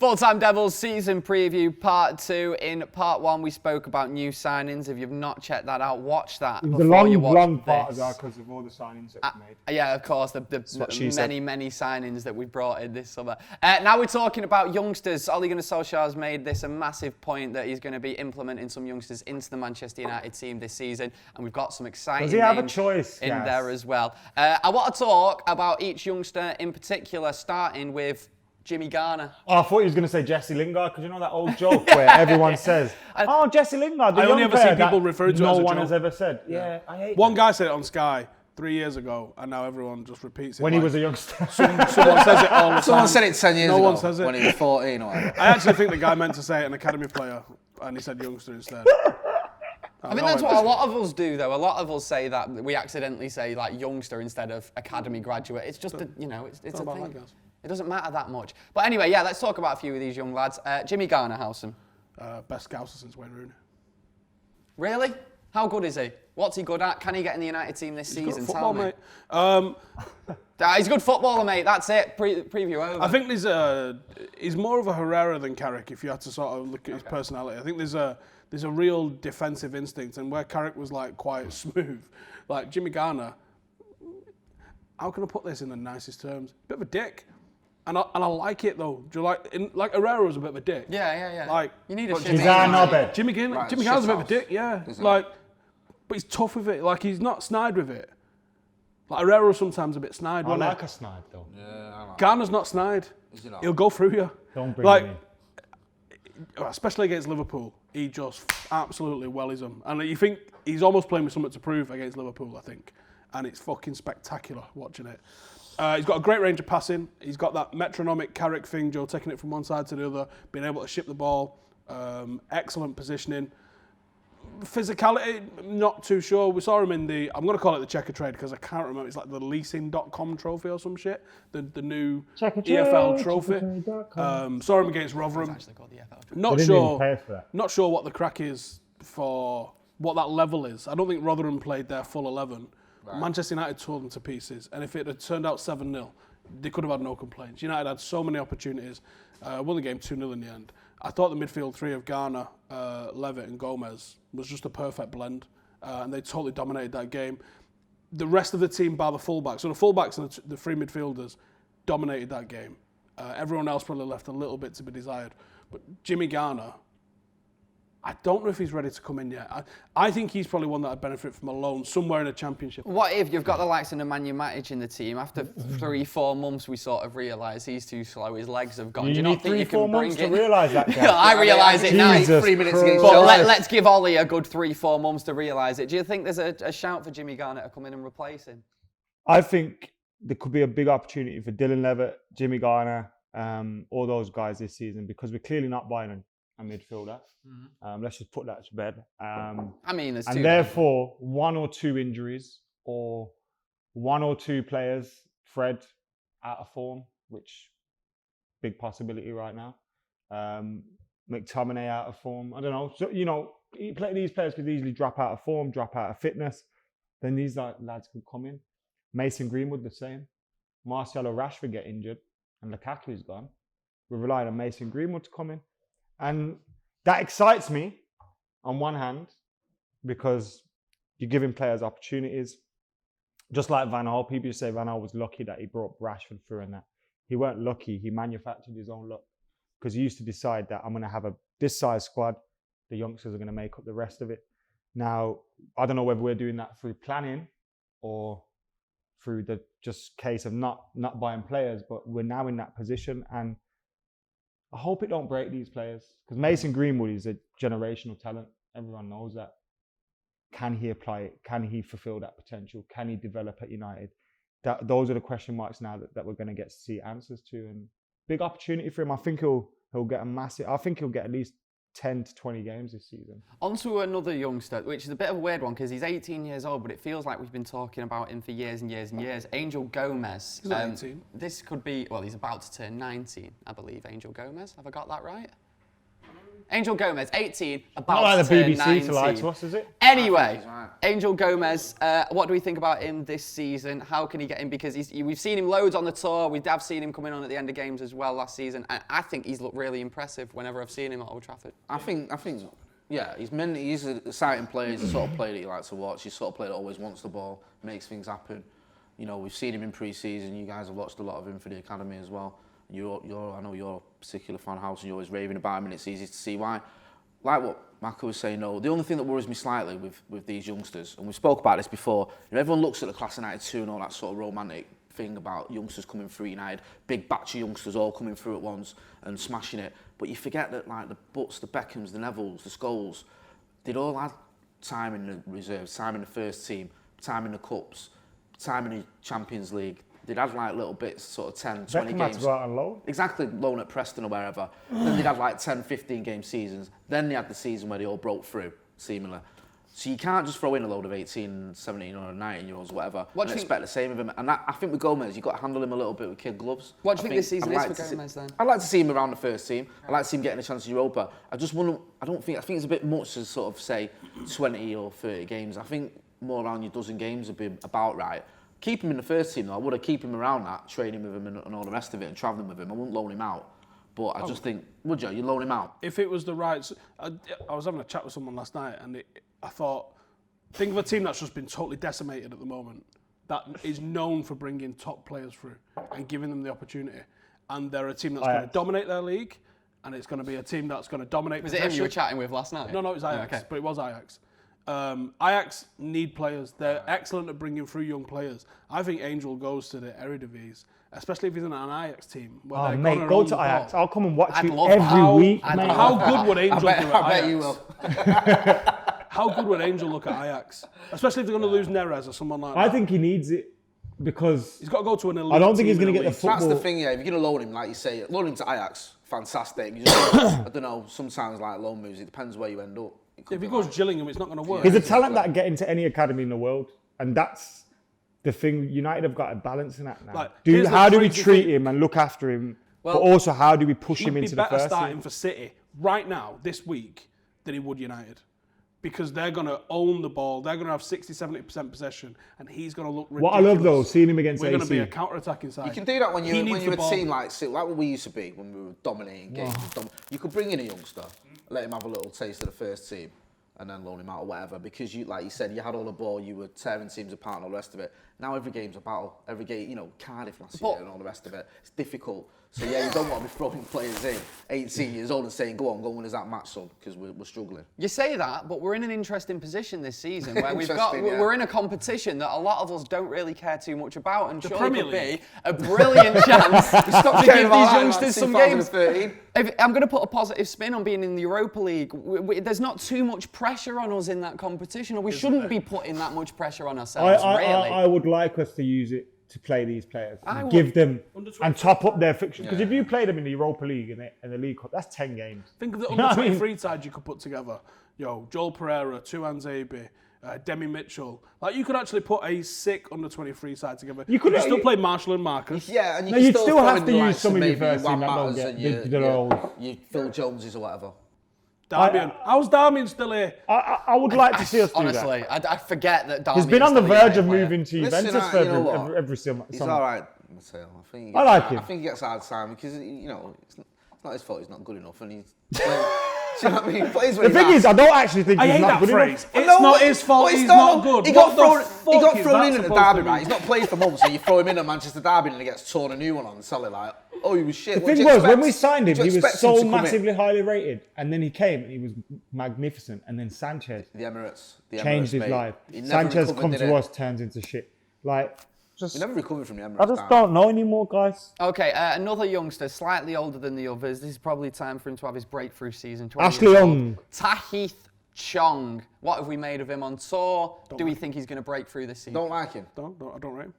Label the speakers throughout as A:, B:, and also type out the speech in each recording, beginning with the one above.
A: Full-Time Devils season preview part 2. In part 1, we spoke about new signings. If you've not checked that out, watch that.
B: It was a long part of that because of all the signings that we made.
A: Yeah, of course, the many signings that we brought in this summer. Now we're talking about youngsters. Ole Gunnar Solskjaer has made this a massive point that he's going to be implementing some youngsters into the Manchester United team this season, and we've got some exciting
B: Does he have a
A: names
B: choice,
A: in
B: guys?
A: there as well. I want to talk about each youngster in particular, starting with Jimmy Garner.
B: Oh, I thought he was going to say Jesse Lingard, because you know that old joke where everyone says, "Oh, Jesse Lingard."
C: I only ever see people refer to it as a
B: no
C: joke.
B: one has ever said. Yeah, I hate
C: One
B: that.
C: guy said it on Sky 3 years ago, and now everyone just repeats it.
B: When he was a youngster.
C: Someone says it all the time.
D: Someone said it 10 years ago.
C: No one says it.
D: When he was 14 or whatever.
C: I actually think the guy meant to say an academy player, and he said youngster instead.
A: I think that's what a lot of us do, though. A lot of us say that we accidentally say like youngster instead of academy graduate. It's just it's a thing. It doesn't matter that much. But anyway, yeah, let's talk about a few of these young lads. Jimmy Garner, Howson.
C: Best scouser since Wayne Rooney.
A: Really? How good is he? What's he good at? Can he get in the United team this season?
C: Good football,
A: Tell me.
C: mate.
A: He's a good footballer, mate. That's it. Preview over.
C: I think he's more of a Herrera than Carrick, if you had to sort of look at his personality. I think there's a real defensive instinct, and where Carrick was like quite smooth, like Jimmy Garner, how can I put this in the nicest terms? Bit of a dick. And I like it though. Do you like Herrera was a bit of a dick?
A: Yeah.
C: Like,
A: you need a shit.
B: He's our knobhead.
C: Jimmy Garner's a bit of a dick, yeah. Like, but he's tough with it. Like, he's not snide with it. Like Herrera's sometimes a bit snide.
B: I like a snide though.
D: Yeah, I like
C: Garner's not snide. He'll go through you.
B: Don't bring him in.
C: Especially against Liverpool, he just absolutely wellies them. And you think he's almost playing with something to prove against Liverpool, I think. And it's fucking spectacular watching it. He's got a great range of passing. He's got that metronomic Carrick thing, Joe, taking it from one side to the other, being able to ship the ball, excellent positioning. Physicality, not too sure. We saw him in I'm going to call it the Checker Trade because I can't remember. It's like the leasing.com trophy or some shit. The new EFL trophy. Saw him against Rotherham.
A: It's actually called the EFL.
C: Not sure what the crack is for what that level is. I don't think Rotherham played their full 11. Right. Manchester United tore them to pieces, and if it had turned out 7-0, they could have had no complaints. United had so many opportunities, won the game 2-0 in the end. I thought the midfield three of Garner, Levitt and Gomes was just a perfect blend, and they totally dominated that game. The rest of the team, bar the fullbacks, so the fullbacks and the three midfielders dominated that game. Everyone else probably left a little bit to be desired. But Jimmy Garner, I don't know if he's ready to come in yet. I think he's probably one that would benefit from a loan somewhere in a championship.
A: What if you've got the likes of Nemanja Matic in the team? After 3-4 months, we sort of realise he's too slow. His legs have gone. Do you not think you can bring it?
B: 3-4 months to realise that, guy?
A: I realise it now.
D: 3 minutes against
A: But
D: Chelsea.
A: let's give Ollie a good 3-4 months to realise it. Do you think there's a shout for Jimmy Garner to come in and replace him?
B: I think there could be a big opportunity for Dylan Levitt, Jimmy Garner, all those guys this season, because we're clearly not buying a midfielder. Let's just put that to bed.
A: I mean, there's two.
B: And therefore, one or two injuries or one or two players, Fred, out of form, which big possibility right now. McTominay out of form. I don't know. So, these players could easily drop out of form, drop out of fitness. Then these lads could come in. Mason Greenwood, the same. Marcelo Rashford get injured and Lukaku's gone. We're relying on Mason Greenwood to come in. And that excites me on one hand, because you're giving players opportunities. Just like Van Gaal, people say Van Gaal was lucky that he brought Rashford through and that. He weren't lucky, he manufactured his own luck. Because he used to decide that I'm going to have this size squad, the youngsters are going to make up the rest of it. Now, I don't know whether we're doing that through planning or through the just case of not buying players, but we're now in that position, and I hope it don't break these players, because Mason Greenwood is a generational talent. Everyone knows that. Can he apply it? Can he fulfill that potential? Can he develop at United? Those are the question marks now that we're going to get to see answers to, and big opportunity for him. I think he'll get I think he'll get at least 10 to 20 games this season.
A: On to another youngster, which is a bit of a weird one because he's 18 years old, but it feels like we've been talking about him for years and years and years. Angel Gomes.
C: He's not 18.
A: This could be, well, he's about to turn 19, I believe, Angel Gomes. Have I got that right? Angel Gomes, 18,
B: Not
A: about
B: like
A: to
B: the
A: turn
B: BBC
A: 19.
B: to lie to us, is it?
A: Anyway,
D: he's right.
A: Angel Gomes, what do we think about him this season? How can he get in? Because we've seen him loads on the tour. We have seen him coming on at the end of games as well last season. And I think he's looked really impressive whenever I've seen him at Old Trafford.
D: I think, yeah, he's an exciting player. He's the sort of player that you like to watch. He's the sort of player that always wants the ball, makes things happen. You know, we've seen him in pre-season. You guys have watched a lot of him for the academy as well. I know you're a particular fan of Howson. You're always raving about him, and it's easy to see why. Like what Mckola was saying, the only thing that worries me slightly with these youngsters, and we spoke about this before, everyone looks at the class of '92 and all that sort of romantic thing about youngsters coming through United, big batch of youngsters all coming through at once and smashing it. But you forget that like the Butts, the Beckhams, the Nevilles, the Scholes, they'd all had time in the reserves, time in the first team, time in the Cups, time in the Champions League. They'd had like little bits, sort of 10, 20
B: Beckham
D: games.
B: had to go out on loan.
D: Exactly, loan at Preston or wherever. Then they'd have like 10, 15 game seasons. Then they had the season where they all broke through, seemingly. So you can't just throw in a load of 18, 17 or 19-year-olds, whatever, and expect the same of him. And I think with Gomes, you've got to handle him a little bit with kid gloves.
A: What do you think this season is for Gomes then?
D: I'd like to see him around the first team. I'd like to see him getting a chance at Europa. I think it's a bit much to sort of say 20 or 30 games. I think more around your dozen games would be about right. Keep him in the first team though. I would have keep him around that, training with him and all the rest of it and travelling with him. I wouldn't loan him out. But I just think, would you? You loan him out?
C: If it was the right... I was having a chat with someone last night and I thought, think of a team that's just been totally decimated at the moment, that is known for bringing top players through and giving them the opportunity. And they're a team that's going to dominate their league, and it's going to be a team that's going to dominate...
A: Was it him you were chatting with last night?
C: No, it was Ajax, but it was Ajax. Ajax need players. They're excellent at bringing through young players. I think Angel goes to the Eredivisie, especially if he's in an Ajax team.
B: Oh, mate, go to Ajax. I'll come and watch you
A: love
B: every
A: that.
B: week, mate.
C: How good would Angel do at Ajax?
D: I bet you will.
C: How good would Angel look at Ajax? Especially if they're going to lose Neres or someone like that.
B: I think he needs it because
C: He's got to go to an elite
B: I don't think he's
C: team
B: going to
C: in
B: get
C: a
B: the
C: league.
B: football.
D: That's the thing, yeah. If you're going to loan him, like you say, loan him to Ajax, fantastic. You just, I don't know, sometimes like loan moves, it depends where you end up.
C: If he goes Gillingham, it's not going to work.
B: He's a talent that can get into any academy in the world, and that's the thing. United have got a balance in that now.
C: Like,
B: How do we
C: crazy
B: treat
C: thing.
B: him and look after him, but also how do we push him into the
C: He'd be better
B: first
C: starting
B: team?
C: for City right now, this week, than he would United. Because they're going to own the ball, they're going to have 60-70% possession, and he's going to look ridiculous.
B: What I love though, seeing him against
C: We're going to be a
B: AC.
C: counter-attacking side.
D: You can do that when
C: He
D: you're
C: needs
D: a
C: the ball.
D: team like what we used to be when we were dominating games. You could bring in a youngster, let him have a little taste of the first team, and then loan him out or whatever. Because you, like you said, you had all the ball, you were tearing teams apart and all the rest of it. Now every game's a battle. Every game, Cardiff last year and all the rest of it. It's difficult. So yeah, you don't want to be throwing players in 18 years old and saying, go and win us that match, son, because we're struggling.
A: You say that, but we're in an interesting position this season where
D: Interesting, yeah.
A: we're in a competition that a lot of us don't really care too much about, and surely
C: Premier
A: could
C: League.
A: be a brilliant chance to give these youngsters some games.
D: 2013.
A: I'm going to put a positive spin on being in the Europa League. There's not too much pressure on us in that competition, or we shouldn't be putting that much pressure on ourselves, really.
B: I would like us to use it to play these players,
A: I
B: give them
C: Under
B: and
C: 23.
B: top up their fixture. Because if you play them in the Europa League and the League Cup, that's 10 games.
C: Think of the
B: You know what I mean?
C: under-23 side you could put together. Joel Pereira, Tuan Zabi, Demi Mitchell. Like, you could actually put a sick under-23 side together. You could still play Marshall and Marcus.
D: Yeah, and you
B: No,
D: can
B: you'd still
D: throw
B: have
D: in
B: to
D: the
B: use
D: likes
B: some of your
D: maybe
B: first
D: Juan
B: team that don't
D: Matters
B: get
D: and
B: the old.
D: your Phil Joneses or whatever.
C: Darmian. How's Darmian still here?
B: I would like to see us do that.
A: Honestly, I forget that Darmian's
B: He's been on the
A: still a
B: verge
A: United
B: of
A: player.
B: moving to
D: Listen,
B: Juventus
D: you know
B: for
D: what?
B: every summer.
D: He's all right, Matteo.
B: I like him.
D: I think he gets hard time because it's not his fault. He's not good enough, and he's. Do you know what I mean? He plays when
B: The
D: he's
B: thing is,
D: at.
B: I don't actually think
C: I
B: he's
C: hate
B: not
C: that
B: good
C: phrase.
B: enough.
C: It's not his fault, he's not good.
D: He
C: What
D: got
C: the
D: thrown. He
C: fuck
D: got
C: is
D: thrown
C: that
D: in at the
C: supposed to
D: derby,
C: mean?
D: right? He's not played for months, so you throw him in at Manchester derby and he gets torn a new one on the telly. Like, oh, he was shit.
B: The thing was, when we signed him, he was so massively highly rated, and then he came and he was magnificent. And then Sanchez
D: The Emirates
B: changed his
D: mate.
B: life.
D: He never
B: Sanchez
D: recovered,
B: come
D: did
B: to
D: he?
B: us, turns into shit. Like,
D: He never recovered from the Emirates.
B: I just don't know anymore, guys.
A: Okay, another youngster, slightly older than the others. This is probably time for him to have his breakthrough season. 20
B: Ashley
A: years old.
B: Young.
A: Tahith Chong. What have we made of him on tour? Do we think he's going to break through this season?
D: Don't like him.
C: I don't rate him.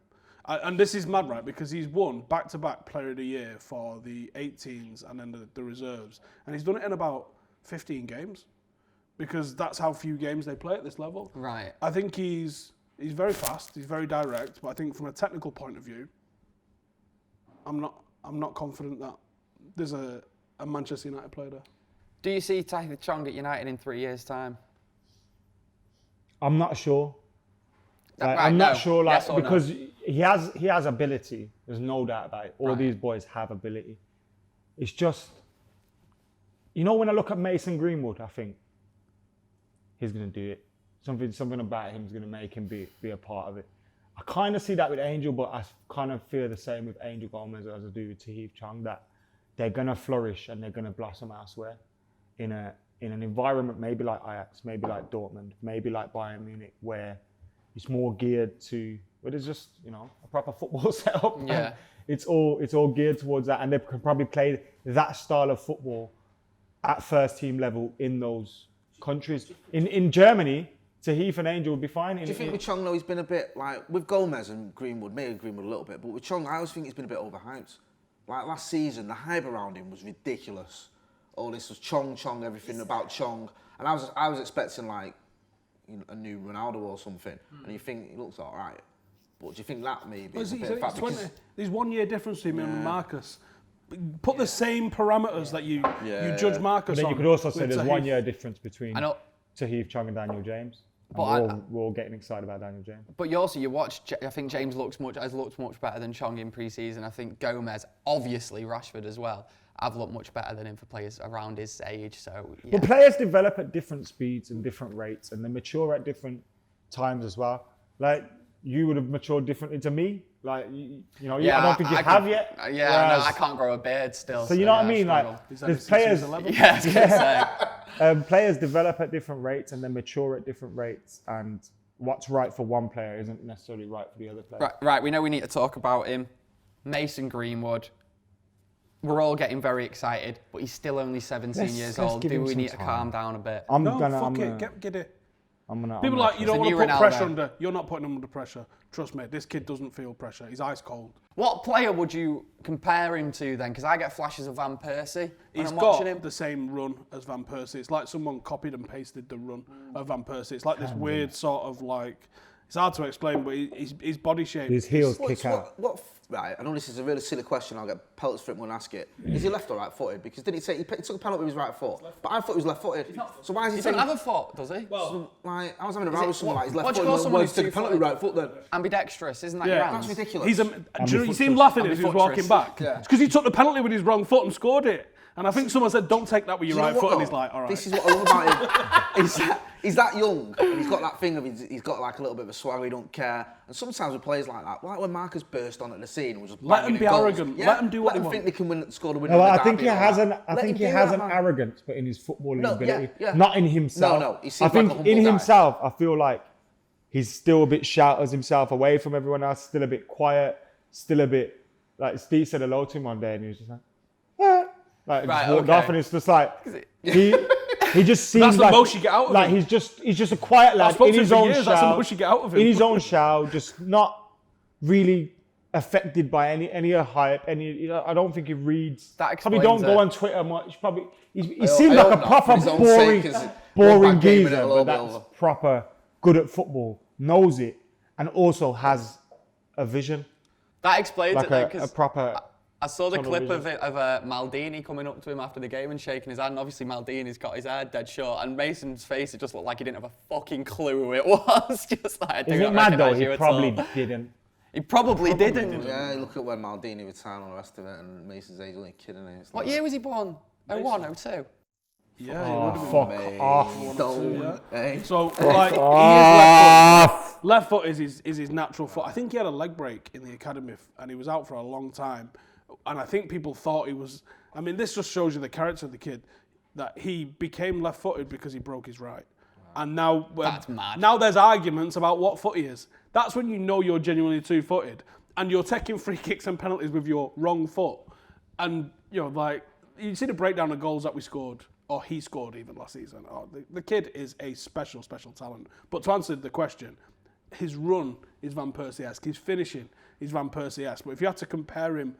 C: And this is mad, right? Because he's won back-to-back Player of the Year for the 18s and then the reserves. And he's done it in about 15 games. Because that's how few games they play at this level.
A: Right.
C: I think he's very fast, he's very direct, but I think from a technical point of view, I'm not confident that there's a Manchester United player there.
A: Do you see Tahith Chong at United in 3 years' time?
B: I'm not sure. Like,
A: Right,
B: I'm not
A: no.
B: sure, like,
A: Yes or no?
B: because he has ability. There's no doubt about it. All
A: Right.
B: these boys have ability. It's just, you know, when I look at Mason Greenwood, I think he's gonna do it. Something about him is gonna make him be a part of it. I kind of see that with Angel, but I kind of feel the same with Angel Gomes as I do with Tahith Chong, that they're gonna flourish and they're gonna blossom elsewhere in an environment maybe like Ajax, maybe like Dortmund, maybe like Bayern Munich, where it's more geared to, where there's just, you know, a proper football setup.
A: Yeah.
B: It's all geared towards that, and they can probably play that style of football at first team level in those countries. In Germany, Tahith and Angel would be fine.
D: Do you think with Chong, though, he's been a bit like, with Gomes and Greenwood, maybe Greenwood a little bit, but with Chong, I always think he's been a bit overhyped. Like last season, the hype around him was ridiculous. All this was Chong, everything about Chong, and I was expecting like, you know, a new Ronaldo or something, and you think he looks all right. But do you think that maybe is a bit of fact?
C: There's 1 year difference between him and Marcus. Put the same parameters that you judge Marcus
B: But then
C: on.
B: you could also say
C: with
B: there's
C: Tahith.
B: 1 year difference between
A: I know.
B: Tahith Chong and Daniel James. And
A: But
B: we're all getting excited about Daniel James.
A: But you watch. I think James has looked much better than Chong in pre-season. I think Gomez, obviously Rashford as well, have looked much better than him for players around his age. So yeah.
B: But players develop at different speeds and different rates, and they mature at different times as well. Like, you would have matured differently to me. Like, I don't think you have yet.
A: Yeah, no, I can't grow a beard still.
B: So you know what I mean?
A: struggle.
B: Like, there's players.
A: Yeah, I was gonna say.
B: Players develop at different rates and then mature at different rates, and what's right for one player isn't necessarily right for the other player.
A: Right, we know we need to talk about him. Mason Greenwood. We're all getting very excited, but he's still only 17 years
B: let's
A: old.
B: give
A: Do
B: him
A: we
B: some
A: need to
B: time.
A: calm down a bit?
C: Get it.
B: I'm
C: People like, you don't want to
A: new
C: put
A: Ronaldo.
C: pressure under. You're not putting him under pressure. Trust me, this kid doesn't feel pressure. He's ice cold.
A: What player would you compare him to then? Because I get flashes of Van Persie when
C: He's
A: I'm
C: got
A: watching him.
C: the same run as Van Persie. It's like someone copied and pasted the run of Van Persie. It's like this weird sort of like, it's hard to explain, but his body shape.
B: His heels kick out.
D: Right, I know this is a really silly question. I'll get pelts for it when I ask it. Is he left or right-footed? Because didn't he say he took a penalty with his right foot? But I thought he was left-footed. So why is he
A: He
D: saying?
A: doesn't have a foot, does he?
D: Well, like, I was having a row with someone like he's
A: what do you
D: left-footed.
A: call someone
D: Why
A: who's
D: took a penalty with right foot then?
A: Ambidextrous, isn't that
C: Yeah.
A: your
D: That's
A: hands?
D: ridiculous.
C: Do you know, you see him laughing as he was walking back.
A: Yeah.
C: It's because he took the penalty with his wrong foot and scored it. And I think someone said, don't take that with your
D: Do you
C: right
D: know
C: foot.
D: what,
C: And he's
D: though?
C: like, all right.
D: This is what I love about him. He's that young, and he's got that thing of he's got like a little bit of a swagger, he don't care. And sometimes with players like that, like when Marcus burst on at the scene and was just
C: Let him
D: banging
C: be
D: in goals,
C: arrogant. Let him do what
D: let
C: he
D: him
C: wants.
D: think they can score the winner.
B: No,
D: in the
B: I think
D: derby
B: he
D: like
B: has
D: that.
B: an. I
D: Let
B: think
D: him
B: he
D: do
B: has
D: that,
B: an
D: man.
B: arrogance, but in his footballing
D: No,
B: ability,
D: yeah.
B: not in himself.
D: No, he
B: I
D: seems like a
B: think
D: humble
B: in
D: guy.
B: himself, I feel like he's still a bit shouters himself away from everyone else. Still a bit quiet. Still a bit like Steve said hello to him one day, and he was just like, "Ah." Like
A: Right,
B: just walked
A: okay.
B: off, and it's just like he just seems
C: That's the
B: like
C: most you get out of
B: like
C: him.
B: he's just a quiet lad
C: spoke
B: in
C: to
B: his
C: him for
B: own
C: years, that's the
B: shell.
C: most you get out of him.
B: In his own shell, just not really affected by any hype. I don't think he reads.
A: That
B: Probably don't
A: explains
B: go
A: it.
B: on Twitter much. Probably he
D: I
B: seems like
D: hope
B: a
D: not,
B: proper
D: for his own sake, 'cause
B: boring
D: one bad game and
B: geezer,
D: it'll
B: but
D: all be
B: that's
D: over.
B: proper good at football, knows it, and also has a vision,
A: That explains
B: like
A: it then,
B: a
A: 'cause
B: proper.
A: I saw the
B: tunnel
A: clip
B: vision.
A: of it of Maldini coming up to him after the game and shaking his hand. Obviously, Maldini's got his hair dead short, and Mason's face, it just looked like he didn't have a fucking clue who it was. Just like, I do
B: Isn't
A: not
B: it mad though?
A: recognise you
B: He
A: at
B: probably
A: all.
B: didn't.
A: He probably didn't.
D: Yeah, look at when Maldini retired and all the rest of it, and Mason's age only a kid, isn't it?
A: What year was he born? 01, 02?
C: Yeah, he
B: Oh,
C: would have been.
B: fuck off.
D: Don't. Eh?
C: So, like, he is left foot. Left foot is his natural foot. I think he had a leg break in the academy, and he was out for a long time. And I think people thought he was. I mean, this just shows you the character of the kid. That he became left-footed because he broke his right. And now,
A: That's mad.
C: now there's arguments about what foot he is. That's when you know you're genuinely two-footed, and you're taking free kicks and penalties with your wrong foot. And like you see the breakdown of goals that we scored, or he scored even last season. Oh, the kid is a special talent. But to answer the question, his run is Van Persie-esque. His finishing is Van Persie-esque. But if you had to compare him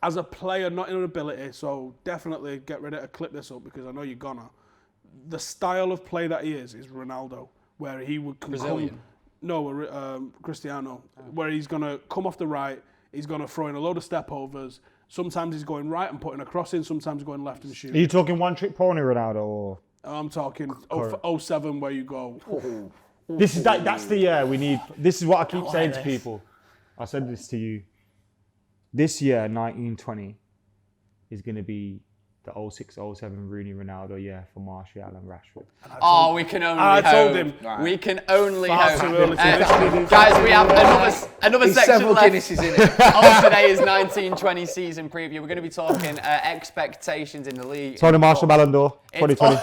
C: as a player, not in an ability, so definitely get ready to clip this up because I know you're gonna. The style of play that he is Ronaldo, where he would
A: Brazilian?
C: Cristiano, where he's gonna come off the right, he's gonna throw in a load of step overs, Sometimes he's going right and putting a cross in. Sometimes he's going left and
B: Are
C: shooting.
B: you talking one-trick pony Ronaldo or?
C: I'm talking 07 where you go.
B: That's the year we need. This is what I keep saying to people. I said this to you. This year, 1920, is going to be the 06-07 Rooney Ronaldo year for Martial and Rashford.
A: Oh, we can only hope.
C: I told him.
A: We can only
C: Far
A: hope.
C: too early for this.
A: Guys, we have another
D: There's
A: section
D: several
A: left
D: Guinnesses in it.
A: of today's 1920 season preview. We're going to be talking expectations in the league.
B: Tony Marshall Ballon d'Or,
A: It's
B: 2020.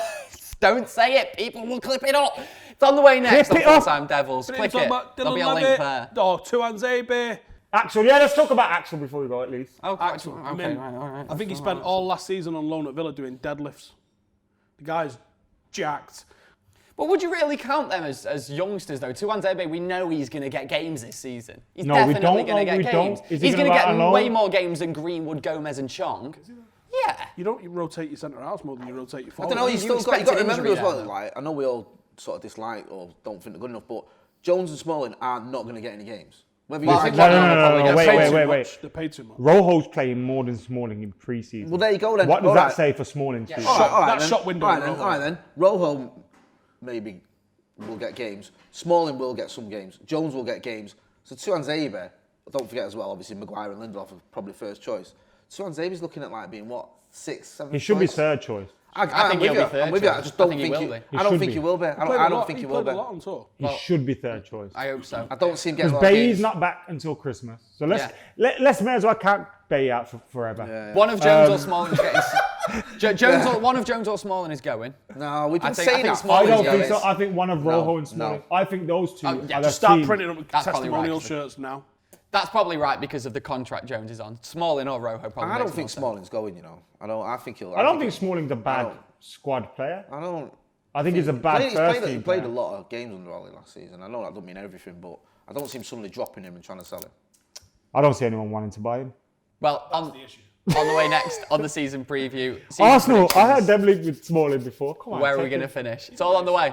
A: Don't say it. People will clip it up. It's on the way next
B: Clip
A: on
B: it up.
A: Full Time Devils.
C: But
A: Click
C: he's
A: it.
C: talking about
A: There'll be a
C: Dylan
A: link
C: Levitt,
A: there.
C: or Tuanzebe.
B: Axel, yeah, let's talk about Axel before we go at least.
A: Oh,
C: Axel,
A: okay,
C: I mean,
A: right, all right.
C: I think he spent all last season on loan at Villa doing deadlifts. The guy's jacked.
A: But would you really count them as youngsters, though? Tuanzebe, we know he's going to get games this season. He's
B: No, we
A: definitely
B: don't.
A: going to
B: No, we
A: get
B: don't.
A: games.
B: Is he
A: He's going
B: gonna
A: to get
B: write a
A: way
B: loan?
A: more games than Greenwood, Gomez and Chong. Yeah.
C: You don't rotate your centre halves more than you rotate your
D: I
C: forward.
D: don't know.
A: You
D: You got
A: expect
D: to
A: an
D: remember
A: injury
D: as well.
A: there, though.
D: Like I know we all sort of dislike or don't think they're good enough, but Jones and Smalling are not going to get any games. Whether
A: Well,
D: you
A: I think
B: No,
A: one
B: no,
A: of them
B: no,
A: will
B: no,
A: probably
B: no,
A: get
B: wait,
A: paid
B: wait,
A: too
B: wait,
A: much.
B: wait.
C: They pay too much.
B: Rojo's playing more than Smalling in pre-season.
D: Well, there you go then.
B: What does
D: All
B: that
D: right.
B: say for Smalling? Yeah.
C: That shot window
D: All right,
C: on
D: then.
C: Rojo.
D: All right then. Rojo maybe will get games. Smalling will get some games. Jones will get games. So Tuanzebe, don't forget as well. Obviously, Maguire and Lindelof are probably first choice. Tuanzebe's looking at like being what 6th, 7th.
B: He should be
D: choice?
B: third choice.
A: I think he'll be third
D: I'm with you. I
A: choice.
D: just
A: I
D: don't
A: think he
D: think
A: will be.
D: I don't
B: should
D: think
B: be.
D: he will be. I don't think he will
C: played
D: be.
C: a lot on tour.
B: He should be third choice.
A: I hope so.
D: I don't see him getting a
B: Because
D: lot of
B: Bay's
D: games.
B: not back until Christmas. So let's may as well count Bay out for forever.
D: Yeah.
A: One of Jones or Smalling's getting... One of Jones or Smalling is going.
D: No, we've been
A: I
D: saying
A: think
D: that.
B: I
A: Smalling's
B: don't
A: going.
B: think so. I think one of Rojo and
D: no.
B: Smalling. I think those two
A: yeah,
B: are the
C: Just start
B: team.
C: printing up
A: That's probably
C: testimonial
A: right.
C: shirts now.
A: That's probably right because of the contract Jones is on. Smalling or Rojo probably
D: I don't
A: makes
D: think
A: more sense.
D: Smalling's going. You know, I think he'll.
B: I don't think Smalling's a bad
D: don't.
B: squad player.
D: I don't.
B: I think he's a bad
D: He's
B: first
D: played
B: team
D: He played a
B: player.
D: lot of games under Ollie last season. I know that doesn't mean everything, but I don't see him suddenly dropping him and trying to sell him.
B: I don't see anyone wanting to buy him.
A: Well, on the way next, on the season preview.
B: Arsenal, I
A: predictions.
B: had them linked with Smalling before. Come on.
A: Where are we
B: take
A: going to
B: it.
A: finish? It's all on the way.